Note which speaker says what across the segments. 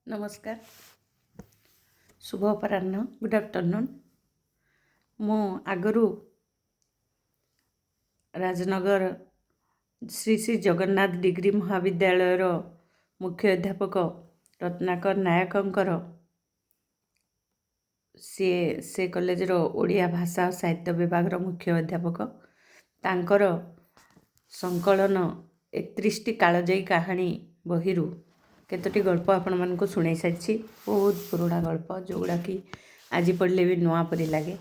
Speaker 1: नमस्कार शुभ अपराह्न good afternoon मु आगरू राजनगर श्री श्री जगन्नाथ डिग्री महाविद्यालय मुख्य अध्यापक रत्नाकर नायकंकर से कॉलेज रो ओडिया भाषा और साहित्य विभाग रो मुख्य अध्यापक तांकर संकलन 31टी कालजयी कहानी बहिरू केतोटी गल्प आपण मानक शुणाई सारी बहुत पुराणा गल्प जोगुड़ा कि आज पढ़ले भी नुआ परी लगे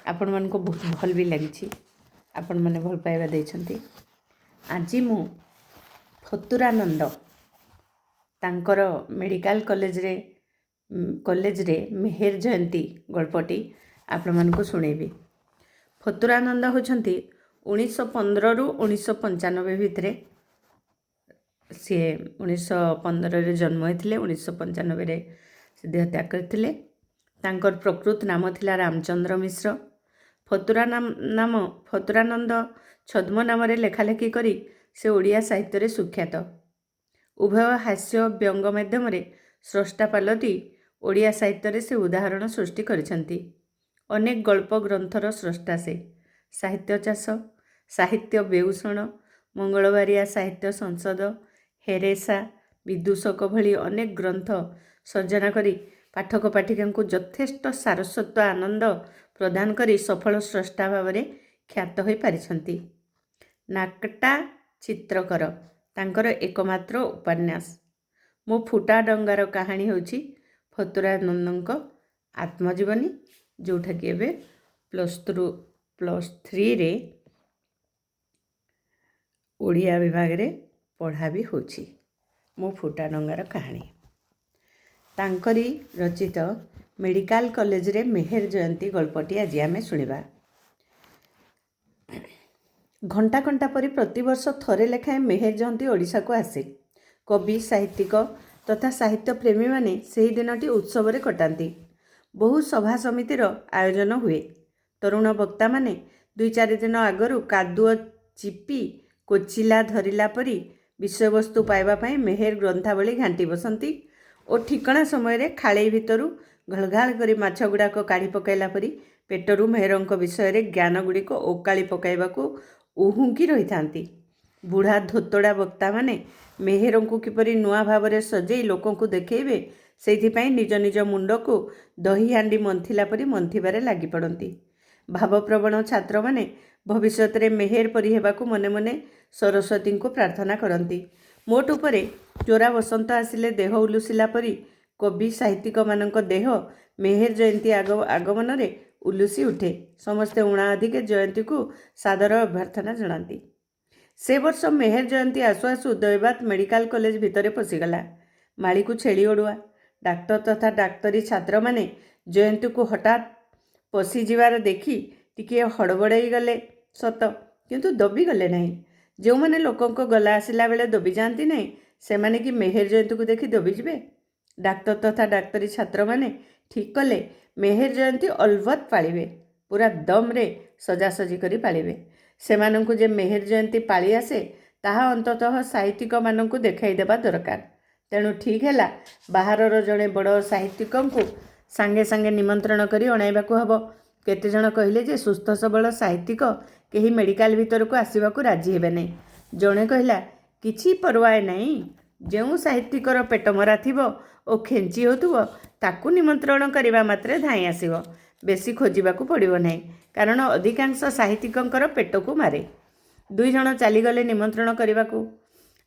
Speaker 1: आपण मानक बहुत भल भी लगी आपण मैंने भल पाइबा देछंती। आज मु फतुरानंद तांकर मेडिकल कॉलेज रे मेहेर जयंती गल्पटी आपण मानक शुणेबी। फतुरानंद होछंती 1915 रु 1995 भितर सी 1915 जन्म होते 1995 से देह त्याग करते। तांकर प्रकृत नाम थिला रामचंद्र मिश्र। फतुरानंद छद्म नाम लेखालेखि करी से ओडिया साहित्य रे सुख्यात। उभय हास्य व्यंग माध्यम स्रष्टा पालटी ओडिया साहित्य रे से उदाहरण सृष्टि करिसंती। अनेक गल्प ग्रंथर स्रष्टा से साहित्य चाष साहित्य बेउषण मंगलबारिया साहित्य संसद हेरेसा विदूषक भली अनेक ग्रंथ सर्जना करी पाठक पाठिका को यथेष्ट सारस्वत आनंद प्रदान करी सफल स्रष्टा भाव में ख्यात हो पारिछंती। नाकटा चित्रकर तांकर एकमात्र उपन्यास मो फुटा डंगार कहानी होची फतुरानंदक आत्मजीवनी जोठा कि एबे +3 रे ओडिया विभाग रे पढ़ा भी होची। मो फुटा डंगार कहानी तांकरी रचित मेडिकल कॉलेज रे मेहेर जयंती गल्पटी आज आमे शुणिबा। घंटा घंटा परी प्रतिवर्ष थरे लेखाएं मेहेर जयंती ओडिशा को आसे। कवि साहित्यिक तथा साहित्य प्रेमी माने सेही दिनटी उत्सव रे कटांती। बहु सभा समितिर आयोजन हुए। तरुण वक्ता माने 2-4 दिन आगरू कादुअ चिपी कोचिला धरिला परी विषयवस्तु पाइबा पाई मेहेर ग्रंथावली घांटी बसंती और ठिकणा समय रे खाळई भितरु घळघाळ करी माछ गुड़ाक काढ़ी पकाइला परी पेटरू मेहेरंक विषय रे ज्ञान गुड़िक ओकाली पकाइबाकू उहुंकी रही थांती। बुढ़ा धोतड़ा वक्ता माने मेहेरंकू किपरि नुआ भाव रे सजेई लोकंकू देखेइबे सेइथिपाई निज निज मुंडकू दही हांडी मंथिला परी मंथिबारे लागि पड़ंती। भावप्रवण छात्र माने भविष्यत रे मेहेर परी हेबाकू मने मने सरस्वती को प्रार्थना करती। मोट उपरे चोरा बसंत आसिले देह उलुसिला परी कवि साहित्यिक मानक देह मेहेर जयंती आगमन रे उलुसी उठे। समस्ते उणा अधिके जयंती को सादर अभ्यर्थना जनाती। से वर्ष मेहेर जयंती आसु आसु दैबात मेडिकल कॉलेज भितरे पशिगला। माली को छेली ओडुआ डाक्तर तथा डाक्तरी छात्र माने जयंती को हठात पशि जीवार देखी टिके हड़बड़ाई गले सत किंतु दबी गले नहीं। जो मैंने लोकों गला आसला बेले दबी जाती नहीं से माने कि मेहेर जयंती को देखी दबी जिबे। डाक्तर तथा डाक्तरी छात्र माने ठीक कले मेहेर जयंती अलबत पालिबे। पूरा दम रे सजासजी करी पालिबे। सेमानंकु जे मेहेर जयंती पाली आसे ताहा अंततः साहित्यिक मानंकु देखाई देबा दरकार। तेणु ठीक हैला बाहरर जड़े बड़ साहित्यिकंकु सांगे सांगे निमंत्रण करी अणाइबाकू हबो। केते जण कहिले जे सुस्थ सबल साहित्यिक केही मेडिकल भितर को आसीबाकू राजी हेबे नहीं। जणे कहिला किछि परवाए नहीं जेउ साहित्यिकर पेट मरा थिबो ओ खेंची होतुबो ताकू निमंत्रण करिबा मात्रे धाई आसीबो। बेसी खोजिबाकू पड़िबो नहीं कारण अधिकांश साहित्यिकंकर पेट को मारे। 2 जण चली गले निमंत्रण करिबाकू।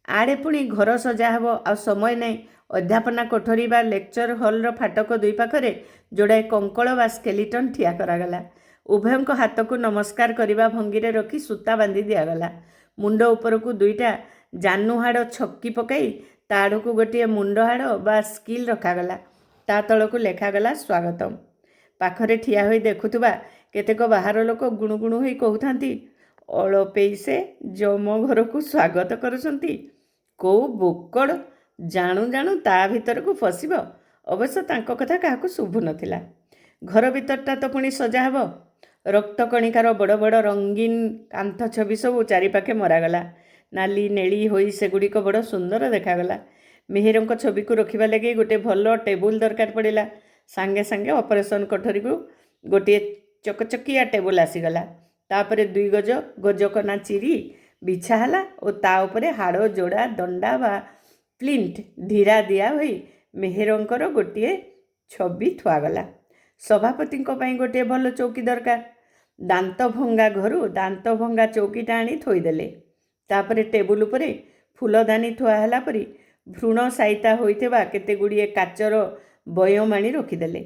Speaker 1: आड़े पुणी घर सजा हबो आ समय नहीं। अध्यापना कोठरी बा लेक्चर हॉल रो फाटक दुई पाखरे जोड़ाए कंकड़ बा स्केलिटन ठिया करागला। उभयंक हाथ को नमस्कार करिबा भंगीरे रखी सूता बांधी दियागला। मुंड ऊपर को 2टा जानू हाड़ छक्की पकाई ताड़ को गोटे मुंड हाड़ बा स्किल रखागला। ता तल को लेखागला स्वागतम। पाखरे ठिया होई देखुथुबा केतेक बाहर लोक गुणुगुणु होई कहउथांती अळपेई से जम घर को स्वागत करसंती। को बोकड़ जाणु जाणु ता भीतर को फसिब। अवश्य तांको कथा काहाकू शुभु नथिला। घर भीतरटा तो पुणी सजा हबो। रक्त कणिकार बड़ बड़ रंगीन कांथ छवि सब चारिपाखे मरागला। नाली नेली होई सेगुड़िक बड़ सुंदर देखागला। मेहेरଙ୍କ छविକୁ रखिबा लगी गोटे भल टेबुल दरकार पड़ा। सांगे सांगे ऑपरेशन कोठरी को गोटे चकचकिया टेबुल आसीगला। तापर 2 गज गजकना चिरी बिछाला और ता उपरे हाड़ जोड़ा दंडा बा प्लिंट ढीरा दिया हुई मेहेरंकर गोटे छवि थुआगला। सभापति गोटे भल चौकी दरकार। दांत भंगा घर दांत भंगा चौकीटा आनी थोईदेले। तापर टेबुल उपरे फूलदानी थुआला परी भ्रूण साइता होइतेबा केते गुड़िए काचर बयम आनी रखिदेले।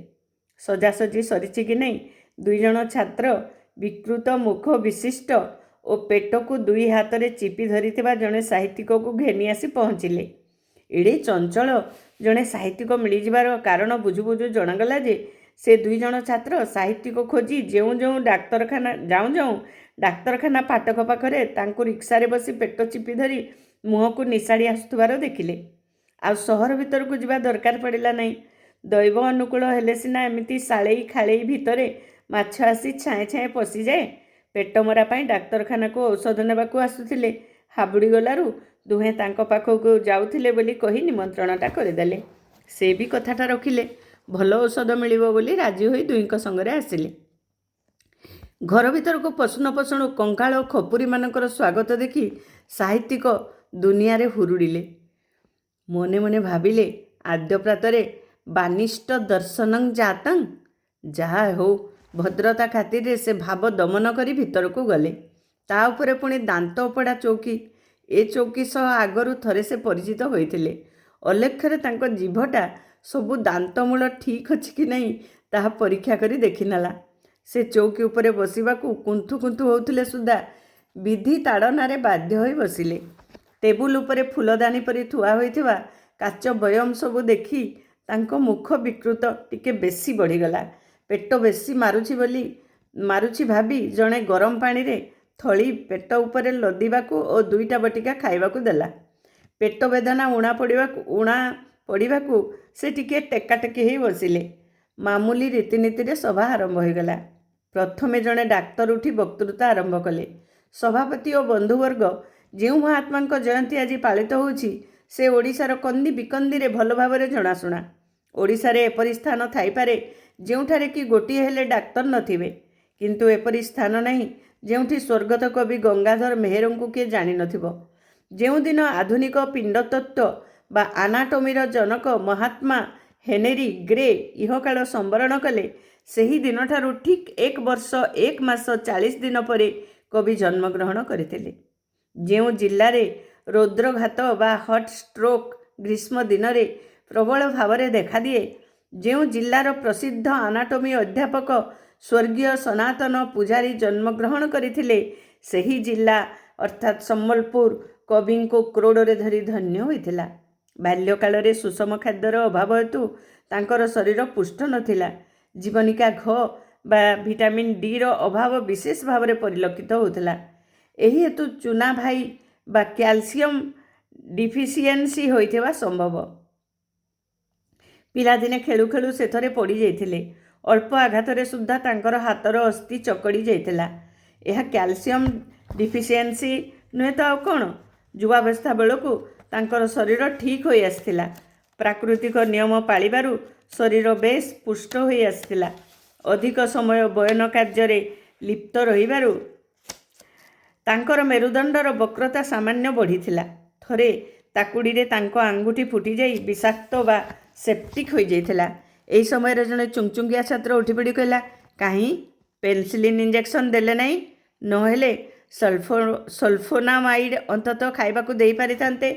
Speaker 1: सजासजी सरीछि कि नहीं 2 जण छात्र विकृत मुख विशिष्ट और पेट को 2 हाथ रे चिपी धरिथिबा जणे साहित्यिक को घेनी आसी पहुँचिले। एड़े चंचल जणे साहित्यिक मिल जिबार कारण बुझु बुझु जणागला जे से 2 जण छात्र साहित्यिक खोजी जेउ जेउ डाक्तरखाना जाऊँ जाऊँ डाक्तरखाना फाटक पाखरे तांको रिक्सारे बसी पेट चिपी धरी मुह को निशाड़ी आसुथबार देखिले। आ सहर भीतर को जिबा दरकार पड़िला नहीं। दैव अनुकूल हेले सिना एमिति साळेई खाळेई भितरे माछ आसी छाए छाए पशि जाए। पेट मरा पाई डाक्तरखाना को औषध नेबाकू आसुथिले। हाबुड़ी गलारू दुहें तांको पाखकू जाउथिले बोली कही निमंत्रणटा करदेले। से भी कथाटा रखिले। भल औषध मिलिबो बोली राजी होई दुईंक संगरे आसिले। घर भीतर को पशुन पशुणु कंकाल और खपुरी मानकर स्वागत देखी साहित्यिक दुनिया रे हुरुड़िले। मने मने भाविले आद्य प्रातरे बानिष्ट दर्शनं जातं। जहा हो भद्रता खातिर से भाव दमन करी भीतर को गले। ता उपरे पुणी दांत उपड़ा चौकी। ए चौकी सह आगरू थरे से परिचित होइथिले। अलेख्ୟରେ तांको जीभटा सबु दांतमूल ठीक अछि कि नहीं ताहा परीक्षा करी देखिनेला। से चौकी उपरे बसिबाकू कुंथु कुंथु होउथिले सुद्धा विधि ताड़नारे बाध्य होई बसिले। टेबुल उपरे फूलदानी परी थुआ होइथिबा काच बयम सबु देखी तांको मुख विकृत टिके बेसी बढ़ीगला। पेट बेसी मारुछि भाभी जणे गरम पानी रे थली पेट उपरे लदिबाकू और 2टा बटिका खाइबाकू देला। पेट वेदना उणा पड़िबाकू से टिके टेकाटेकी होई बसिले। मामूली रीतिनीति रे सभा आरंभ होईगला। प्रथमे जणे डाक्तर उठी वक्तृता आरंभ कले। सभापति और बंधुवर्ग जो महात्मा जयंती आज पालित होउछि से ओडिशार कंदी बिकंदी रे भल भावरे जनाशुना। ओडिशा रे एपरि स्थान थाइपारे जेउठारे कि गोटिए हेले डाक्तर नथिबे, किंतु एपरि स्थान नहीं जेउठी स्वर्गत कवि गंगाधर मेहेरंकु किए जानि नथिबो। जेउ दिन आधुनिक पिंडतत्व बा आनाटोमीर जनक महात्मा हेनरी ग्रे इहकाल संवरण कले सेही दिन ठारू ठीक 1 वर्ष 1 मास 40 दिन परे कवि जन्मग्रहण करथिले। जेउ जिल्ला रे रौद्रघात बा हट स्ट्रोक ग्रीष्म दिन रे प्रबल भावरे देखा दिए, जेउ जिल्लार प्रसिद्ध आनाटोमी अध्यापक स्वर्गीय सनातन पूजारी जन्मग्रहण करथिले सेही जिल्ला अर्थात सम्बलपुर कवि को क्रोड़े धरी धन्य होइथिला। बाल्यकाल रे सुषम खाद्यर अभाव हेतु तांकर शरीर पुष्ट नथिला। जीवनिका घ बा विटामिन डी रो अभाव विशेष भाव में परिलक्षित होता। एही हेतु चूना भाई बा कैल्शियम डिफिशिएंसी होइथिबा संभव। पिलादिने खेलु खेलु से थरे पड़ी जाइथिले। अल्प आघातरे सुद्धा तांकर हातर अस्थि चकड़ी जाइथिला। यह कैल्शियम डिफिशिएंसी नुहे तो कौन, युवावस्था बेलू तांकर शरीर ठीक हो आसथिला। प्राकृतिक नियम पालिबारु शरीर बेस पुष्ट हो आसथिला। अधिक समय बयन कार्य लिप्त रहिबारु तांकर मेरुदंडर वक्रता सामान्य बढ़ीथिला। थरे ताकुड़ी रे तांको आंगुठी फुटी जाई विषाक्त बा सेप्टिक हो जाइथिला। एही समय रे जने चुंगचुंगिया छात्र उठी पड़ी कहला, काहीं पेनिसिलिन इंजेक्शन देले नहीं, नहेले सल्फोनामाइड अंततः खाइबाकू देई पारिथान्ते।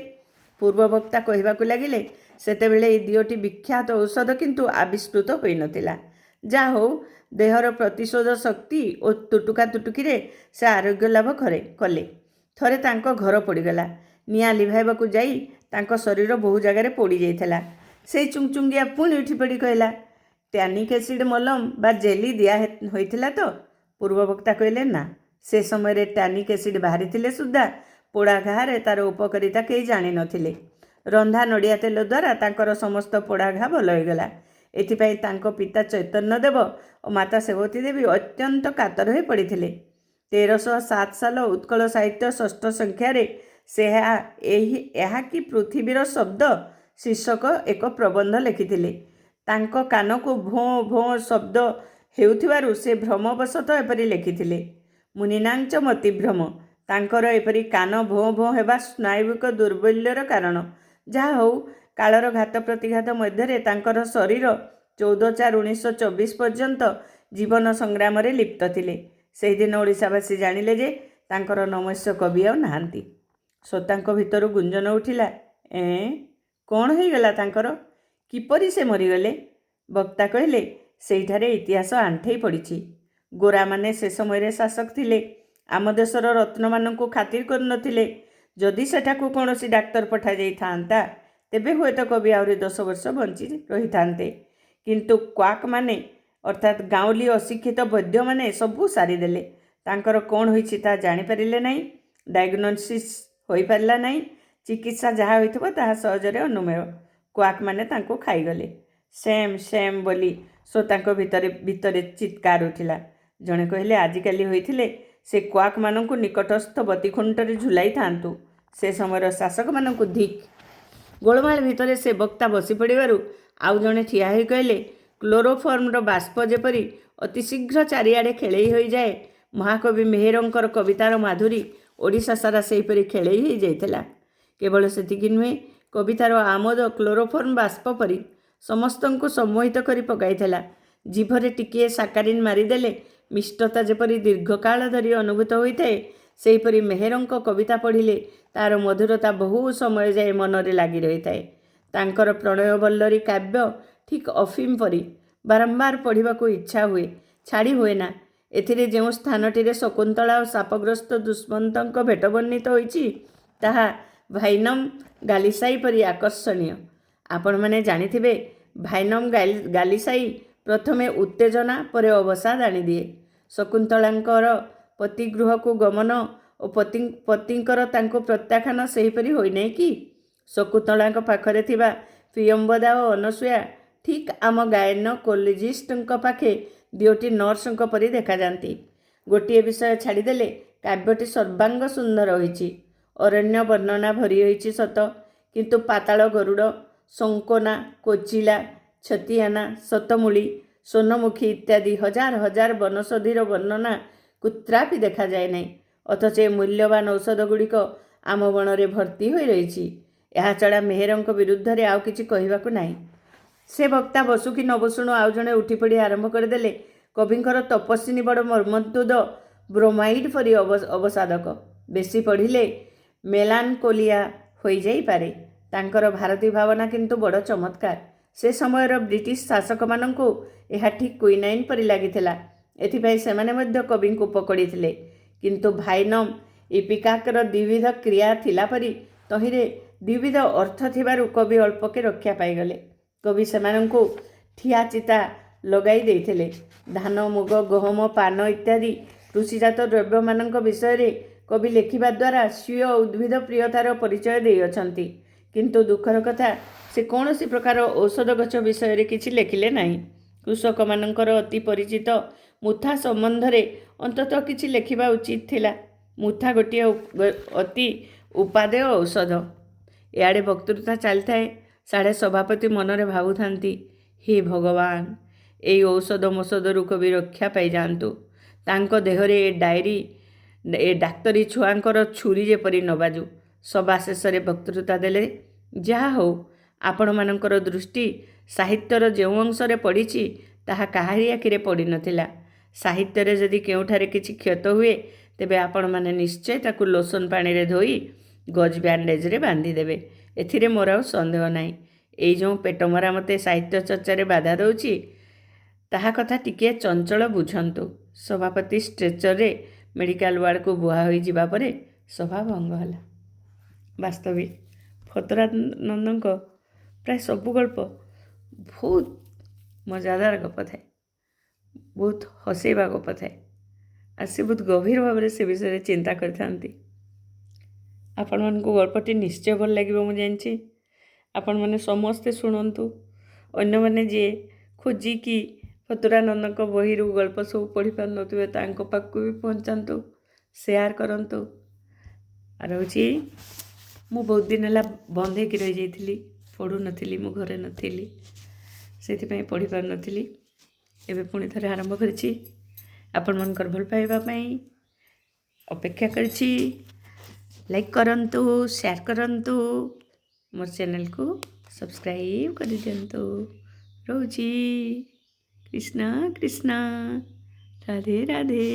Speaker 1: पूर्ववक्ता कहबाकू लागिले, सेतेबेले ए 2टी विख्यात औषध किंतु आविष्कृत होई नथिला। जा हो देहर प्रतिशोध शक्ति और तुटुका तुटुकी रे से आरोग्य लाभ कले। थरे तांको घर पड़ीगला। निया लिभाइबाकू जाई तांको शरीर बहु जगार पोड़ी जाइथिला। से चुंगचुंगिया पुणी उठी पड़ी कहला, टैनिक एसिड मलम बा जेली दिया होइथिला तो? पूर्ववक्ता कहले ना, से समय रे टैनिक एसिड बाहरी थिले सुद्धा पोड़ा घारे तार उपकारिता कई जानि नथिले। रंधा नड़िया तेल द्वारा तांकर समस्त पोड़ा घा भल होइगला। एथिपाई तांको पिता चैतन्य देव और माता सेवती देवी अत्यंत कातर हो पड़िथिले। 1307 साल उत्कल साहित्य षष्ठ संख्यारे से कि पृथ्वीर शब्द ଶୀର୍ଷକ ଏକ ପ୍ରବନ୍ଧ ଲେଖିଥିଲେ। ତାଙ୍କ କାନକୁ ଭୋଁ ଭୋଁ ଶବ୍ଦ ହେଉଥିବାରୁ ସେ ଭ୍ରମବଶତଃ ଏପରି ଲେଖିଥିଲେ। ମୁନିନାଞ୍ଚ ମତିଭ୍ରମ। ତାଙ୍କର ଏପରି କାନ ଭୋଁ ଭୋଁ ହେବା ସ୍ନାୟୁବିକ ଦୁର୍ବଲ୍ୟର କାରଣ। ଯାହା ହେଉ କାଳର ଘାତ ପ୍ରତିଘାତ ମଧ୍ୟରେ ତାଙ୍କର ଶରୀର 14/4/1924 ପର୍ଯ୍ୟନ୍ତ ଜୀବନ ସଂଗ୍ରାମରେ ଲିପ୍ତ ଥିଲେ। ସେହିଦିନ ଓଡ଼ିଶାବାସୀ ଜାଣିଲେ ଯେ ତାଙ୍କର ନମସ୍ୟ କବି ଆଉ ନାହାନ୍ତି। ଶ୍ରୋତାଙ୍କ ଭିତରୁ ଗୁଞ୍ଜନ ଉଠିଲା, କ'ଣ ହେଇଗଲା ତାଙ୍କର? କିପରି ସେ ମରିଗଲେ? ବକ୍ତା କହିଲେ, ସେଇଠାରେ ଇତିହାସ ଆଣ୍ଠେଇ ପଡ଼ିଛି। ଗୋରାମାନେ ସେ ସମୟରେ ଶାସକ ଥିଲେ। ଆମ ଦେଶର ରତ୍ନମାନଙ୍କୁ ଖାତିର କରୁନଥିଲେ। ଯଦି ସେଠାକୁ କୌଣସି ଡାକ୍ତର ପଠାଯାଇଥାନ୍ତା ତେବେ ହୁଏତ କବି ଆହୁରି 10 ବର୍ଷ ବଞ୍ଚି ରହିଥାନ୍ତେ। କିନ୍ତୁ କ୍ୱାକ୍ମାନେ ଅର୍ଥାତ୍ ଗାଉଁଲି ଅଶିକ୍ଷିତ ବୈଦ୍ୟମାନେ ସବୁ ସାରିଦେଲେ। ତାଙ୍କର କ'ଣ ହୋଇଛି ତାହା ଜାଣିପାରିଲେ ନାହିଁ। ଡାଇଗ୍ନୋସିସ୍ ହୋଇପାରିଲା ନାହିଁ। ଚିକିତ୍ସା ଯାହା ହୋଇଥିବ ତାହା ସହଜରେ ଅନୁମେୟ। କ୍ୱାକ୍ମାନେ ତାଙ୍କୁ ଖାଇଗଲେ। ସେମ୍ ବୋଲି ଶ୍ରୋତାଙ୍କ ଭିତରେ ଚିତ୍କାର ଉଠିଲା। ଜଣେ କହିଲେ, ଆଜିକାଲି ହୋଇଥିଲେ ସେ କ୍ୱାକ୍ମାନଙ୍କୁ ନିକଟସ୍ଥ ବତୀଖୁଣ୍ଟରେ ଝୁଲାଇଥାନ୍ତୁ। ସେ ସମୟର ଶାସକମାନଙ୍କୁ ଧିକ୍। ଗୋଳମାଳ ଭିତରେ ସେ ବକ୍ତା ବସି ପଡ଼ିବାରୁ ଆଉ ଜଣେ ଠିଆ ହୋଇ କହିଲେ, କ୍ଲୋରୋଫର୍ମର ବାଷ୍ପ ଯେପରି ଅତି ଶୀଘ୍ର ଚାରିଆଡ଼େ ଖେଳେଇ ହୋଇଯାଏ, ମହାକବି ମେହେରଙ୍କର କବିତାର ମାଧୁରୀ ଓଡ଼ିଶା ସାରା ସେହିପରି ଖେଳେଇ ହୋଇଯାଇଥିଲା। କେବଳ ସେତିକି ନୁହେଁ, କବିତାର ଆମୋଦ କ୍ଲୋରୋଫର୍ମ ବାଷ୍ପ ପରି ସମସ୍ତଙ୍କୁ ସମ୍ମୋହିତ କରି ପକାଇଥିଲା। ଜିଭରେ ଟିକିଏ ସାକାରିନ୍ ମାରିଦେଲେ ମିଷ୍ଟତା ଯେପରି ଦୀର୍ଘକାଳ ଧରି ଅନୁଭୂତ ହୋଇଥାଏ, ସେହିପରି ମେହେରଙ୍କ କବିତା ପଢ଼ିଲେ ତାର ମଧୁରତା ବହୁ ସମୟ ଯାଏ ମନରେ ଲାଗି ରହିଥାଏ। ତାଙ୍କର ପ୍ରଣୟବଲ୍ଲରୀ କାବ୍ୟ ଠିକ୍ ଅଫିମ ପରି ବାରମ୍ବାର ପଢ଼ିବାକୁ ଇଚ୍ଛା ହୁଏ, ଛାଡ଼ି ହୁଏନା। ଏଥିରେ ଯେଉଁ ସ୍ଥାନଟିରେ ଶକୁନ୍ତଳା ଓ ଶାପଗ୍ରସ୍ତ ଦୁଷ୍ମନ୍ତଙ୍କ ଭେଟ ବର୍ଣ୍ଣିତ ହୋଇଛି ତାହା ଭାଇନମ୍ ଗାଲିସାଇ ପରି ଆକର୍ଷଣୀୟ। ଆପଣମାନେ ଜାଣିଥିବେ, ଭାଇନମ୍ ଗାଲିସାଇ ପ୍ରଥମେ ଉତ୍ତେଜନା ପରେ ଅବସାଦ ଆଣିଦିଏ। ଶକୁନ୍ତଳାଙ୍କର ପତିଗୃହକୁ ଗମନ ଓ ପତିଙ୍କର ତାଙ୍କୁ ପ୍ରତ୍ୟାଖ୍ୟାନ ସେହିପରି ହୋଇନାହିଁ କି? ଶକୁନ୍ତଳାଙ୍କ ପାଖରେ ଥିବା ପ୍ରିୟମ୍ବଦା ଓ ଅନସୂୟା ଠିକ୍ ଆମ ଗାଇନୋକୋଲୋଜିଷ୍ଟଙ୍କ ପାଖେ ଦିଓଟି ନର୍ସଙ୍କ ପରି ଦେଖାଯାନ୍ତି। ଗୋଟିଏ ବିଷୟ ଛାଡ଼ିଦେଲେ କାବ୍ୟଟି ସର୍ବାଙ୍ଗ ସୁନ୍ଦର ହୋଇଛି। ଅରଣ୍ୟ ବର୍ଣ୍ଣନା ଭରି ହୋଇଛି ସତ, କିନ୍ତୁ ପାତାଳ ଗରୁଡ଼, ଶଙ୍କୋନା, କୋଚିଲା, ଛତିଆନା, ଶତମୂଳି, ସୋନମୁଖୀ ଇତ୍ୟାଦି ହଜାର ହଜାର ବନୌଷଧିର ବର୍ଣ୍ଣନା କୁତ୍ରାପି ଦେଖାଯାଏ ନାହିଁ। ଅଥଚ ଏ ମୂଲ୍ୟବାନ ଔଷଧଗୁଡ଼ିକ ଆମ ବଣରେ ଭର୍ତ୍ତି ହୋଇ ରହିଛି। ଏହାଛଡ଼ା ମେହେରଙ୍କ ବିରୁଦ୍ଧରେ ଆଉ କିଛି କହିବାକୁ ନାହିଁ। ସେ ବକ୍ତା ବସୁ କି ନ ବସୁଣୁ ଆଉ ଜଣେ ଉଠିପଡ଼ି ଆରମ୍ଭ କରିଦେଲେ, କବିଙ୍କର ତପସ୍ୱିନୀ ବଡ଼ ମର୍ମନ୍ତୁଦ ବ୍ରୋମାଇଡ୍ ପରି ଅବସାଦକ। ବେଶୀ ପଢ଼ିଲେ ମେଲାନକୋଲିଆ ହୋଇଯାଇପାରେ। ତାଙ୍କର ଭାରତୀ ଭାବନା କିନ୍ତୁ ବଡ଼ ଚମତ୍କାର। ସେ ସମୟର ବ୍ରିଟିଶ ଶାସକମାନଙ୍କୁ ଏହା ଠିକ୍ କୁଇନାଇନ୍ ପରି ଲାଗିଥିଲା। ଏଥିପାଇଁ ସେମାନେ ମଧ୍ୟ କବିଙ୍କୁ ପକଡ଼ିଥିଲେ। କିନ୍ତୁ ଭାଇନମ୍ ଇପିକାକର ଦ୍ୱିବିଧ କ୍ରିୟା ଥିଲା ପରି ତହିଁରେ ଦ୍ୱିବିଧ ଅର୍ଥ ଥିବାରୁ କବି ଅଳ୍ପକେ ରକ୍ଷା ପାଇଗଲେ। କବି ସେମାନଙ୍କୁ ଠିଆ ଚିତା ଲଗାଇ ଦେଇଥିଲେ। ଧାନ, ମୁଗ, ଗହମ, ପାନ ଇତ୍ୟାଦି କୃଷିଜାତ ଦ୍ରବ୍ୟମାନଙ୍କ ବିଷୟରେ କବି ଲେଖିବା ଦ୍ୱାରା ସ୍ୱୀୟ ଉଦ୍ଭିଦ ପ୍ରିୟତାର ପରିଚୟ ଦେଇଅଛନ୍ତି। କିନ୍ତୁ ଦୁଃଖର କଥା, ସେ କୌଣସି ପ୍ରକାର ଔଷଧ ଗଛ ବିଷୟରେ କିଛି ଲେଖିଲେ ନାହିଁ। କୃଷକମାନଙ୍କର ଅତି ପରିଚିତ ମୁଥା ସମ୍ବନ୍ଧରେ ଅନ୍ତତଃ କିଛି ଲେଖିବା ଉଚିତ ଥିଲା। ମୁଥା ଗୋଟିଏ ଅତି ଉପାଦେୟ ଔଷଧ। ଏଆଡ଼େ ବକ୍ତୃତା ଚାଲିଥାଏ, ସାଡ଼େ ସଭାପତି ମନରେ ଭାବୁଥାନ୍ତି, ହେ ଭଗବାନ, ଏଇ ଔଷଧ ମୋଷଧରୁ କବି ରକ୍ଷା ପାଇଯାଆନ୍ତୁ। ତାଙ୍କ ଦେହରେ ଏ ଡାକ୍ତରୀ ଛୁଆଙ୍କର ଛୁରୀ ଯେପରି ନ ବାଜୁ। ସଭା ଶେଷରେ ବକ୍ତୃତା ଦେଲେ, ଯାହା ହେଉ ଆପଣମାନଙ୍କର ଦୃଷ୍ଟି ସାହିତ୍ୟର ଯେଉଁ ଅଂଶରେ ପଡ଼ିଛି ତାହା କାହାରି ଆଖିରେ ପଡ଼ିନଥିଲା। ସାହିତ୍ୟରେ ଯଦି କେଉଁଠାରେ କିଛି କ୍ଷତ ହୁଏ ତେବେ ଆପଣମାନେ ନିଶ୍ଚୟ ତାକୁ ଲୋସନ ପାଣିରେ ଧୋଇ ଗଜ ବ୍ୟାଣ୍ଡେଜରେ ବାନ୍ଧିଦେବେ। ଏଥିରେ ମୋର ଆଉ ସନ୍ଦେହ ନାହିଁ। ଏଇ ଯେଉଁ ପେଟମରା ମୋତେ ସାହିତ୍ୟ ଚର୍ଚ୍ଚାରେ ବାଧା ଦେଉଛି ତାହା କଥା ଟିକିଏ ଚଞ୍ଚଳ ବୁଝନ୍ତୁ। ସଭାପତି ଷ୍ଟ୍ରେଚରରେ ମେଡ଼ିକାଲ ୱାର୍ଡ଼କୁ ବୁହା ହୋଇଯିବା ପରେ ସଭା ଭଙ୍ଗ ହେଲା। ବାସ୍ତବିକ ଫତୁରାନନ୍ଦଙ୍କ ପ୍ରାୟ ସବୁ ଗଳ୍ପ ବହୁତ ମଜାଦାର ଗପ ଥାଏ, ବହୁତ ହସେଇବା ଗପ ଥାଏ, ଆଉ ସେ ବହୁତ ଗଭୀର ଭାବରେ ସେ ବିଷୟରେ ଚିନ୍ତା କରିଥାନ୍ତି। ଆପଣମାନଙ୍କୁ ଗଳ୍ପଟି ନିଶ୍ଚୟ ଭଲ ଲାଗିବ ମୁଁ ଜାଣିଛି। ଆପଣମାନେ ସମସ୍ତେ ଶୁଣନ୍ତୁ। ଅନ୍ୟମାନେ ଯିଏ ଖୋଜିକି ଫତୁରାନନ୍ଦଙ୍କ ବହିରୁ ଗଳ୍ପ ସବୁ ପଢ଼ିପାରୁନଥିବେ ତାଙ୍କ ପାଖକୁ ବି ପହଞ୍ଚାନ୍ତୁ, ସେୟାର କରନ୍ତୁ। ଆଉ ରହୁଛି, ମୁଁ ବହୁତ ଦିନ ହେଲା ବନ୍ଦ ହେଇକି ରହିଯାଇଥିଲି। ପଢ଼ୁନଥିଲି, ମୁଁ ଘରେ ନଥିଲି, ସେଥିପାଇଁ ପଢ଼ିପାରୁନଥିଲି। ଏବେ ପୁଣି ଥରେ ଆରମ୍ଭ କରିଛି ଆପଣମାନଙ୍କର ଭଲ ପାଇବା ପାଇଁ ଅପେକ୍ଷା କରିଛି। ଲାଇକ୍ କରନ୍ତୁ, ସେୟାର କରନ୍ତୁ, ମୋର ଚ୍ୟାନେଲକୁ ସବସ୍କ୍ରାଇବ୍ କରିଦିଅନ୍ତୁ। ରହୁଛି। କୃଷ୍ଣ କୃଷ୍ଣ, ରାଧେ ରାଧେ।